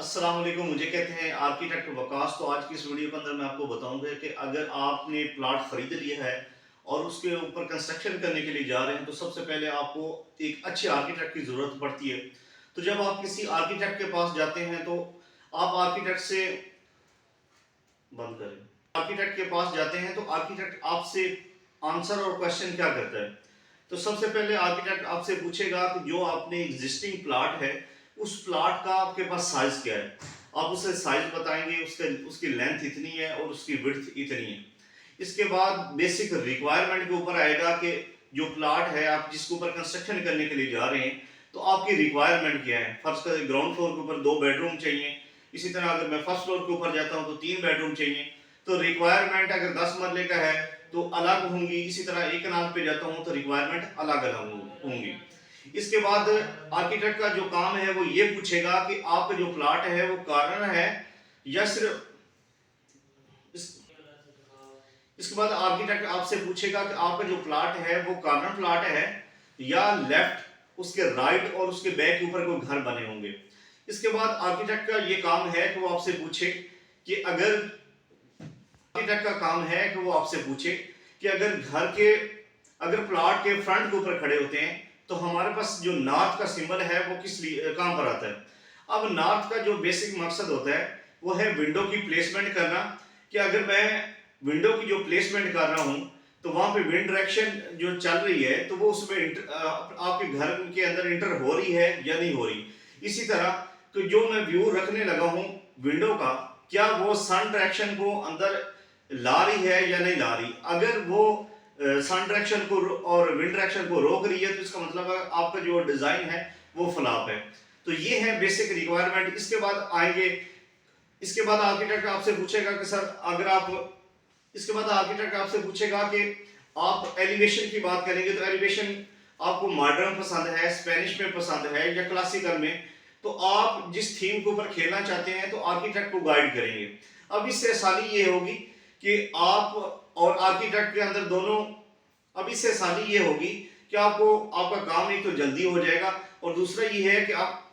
अस्सलाम वालेकुम। मुझे कहते हैं आर्किटेक्ट वकास। तो आज की इस वीडियो के अंदर मैं आपको बताऊंगा कि अगर आपने प्लॉट खरीद लिया है और उसके ऊपर कंस्ट्रक्शन करने के लिए जा रहे हैं तो सबसे पहले आपको एक अच्छे आर्किटेक्ट की ज़रूरत पड़ती है। तो जब आप किसी आर्किटेक्ट के पास जाते हैं तो आप आर्किटेक्ट से बंद करें आर्किटेक्ट के पास जाते हैं तो आर्किटेक्ट आपसे आंसर और क्वेश्चन क्या करता है। तो सबसे पहले आर्किटेक्ट आपसे पूछेगा कि जो आपने एग्जिस्टिंग प्लॉट है उस प्लॉट का आपके पास साइज क्या है। आप उसे साइज बताएंगे, उसके उसकी लेंथ इतनी है और उसकी विड्थ इतनी है। इसके बाद बेसिक रिक्वायरमेंट के ऊपर आएगा कि जो प्लॉट है आप जिसके ऊपर कंस्ट्रक्शन करने के लिए जा रहे हैं तो आपकी रिक्वायरमेंट क्या है। फर्स्ट ग्राउंड फ्लोर के ऊपर 2 बेडरूम चाहिए, इसी तरह अगर मैं फर्स्ट फ्लोर के ऊपर जाता हूँ तो 3 बेडरूम चाहिए। तो रिक्वायरमेंट अगर 10 मरले का है तो अलग होंगी, इसी तरह 1 कनाल पे जाता हूँ तो रिक्वायरमेंट अलग अलग होंगी। इसके बाद आर्किटेक्ट का जो काम है वो ये पूछेगा कि आपका जो प्लॉट है वो कॉर्नर है या सिर्फ इस, इसके बाद आर्किटेक्ट आपसे पूछेगा कि आपका जो प्लॉट है वो कॉर्नर प्लॉट है या लेफ्ट, उसके राइट और उसके बैक के ऊपर कोई घर बने होंगे। इसके बाद आर्किटेक्ट का ये काम है कि वो आपसे पूछे कि अगर आर्किटेक्ट का काम है कि वो आपसे पूछे कि अगर प्लॉट के फ्रंट के ऊपर खड़े होते हैं तो हमारे पास जो नॉर्थ का सिंबल है वो किस लिए कहां पर आता है। अब नॉर्थ का जो बेसिक मकसद होता है वो है विंडो की प्लेसमेंट करना। कि अगर मैं विंडो की जो प्लेसमेंट कर रहा हूं तो वहां पे विंड डायरेक्शन जो चल रही है तो वो उसमें आपके घर के अंदर इंटर हो रही है या नहीं हो रही। इसी तरह तो जो मैं व्यू रखने लगा हूं विंडो का, क्या वो सन डायरेक्शन को अंदर ला रही है या नहीं ला रही। अगर वो सन डायरेक्शन को और विंड डायरेक्शन को रोक रही है तो इसका मतलब है आपका जो डिजाइन है वो फ्लॉप है। तो ये है बेसिक रिक्वायरमेंट। इसके बाद आएंगे, इसके बाद आर्किटेक्ट आपसे पूछेगा कि सर अगर आप इसके बाद आर्किटेक्ट आपसे पूछेगा कि आप एलिवेशन की बात करेंगे तो एलिवेशन आपको मॉडर्न पसंद है, स्पेनिश में पसंद है या क्लासिकल में। तो आप जिस थीम के ऊपर खेलना चाहते हैं तो आर्किटेक्ट को गाइड करेंगे। अब इससे आसानी ये होगी कि आप और आर्किटेक्ट के अंदर दोनों, अब इससे आसानी ये होगी कि आपको आपका काम एक तो जल्दी हो जाएगा और दूसरा ये है कि आप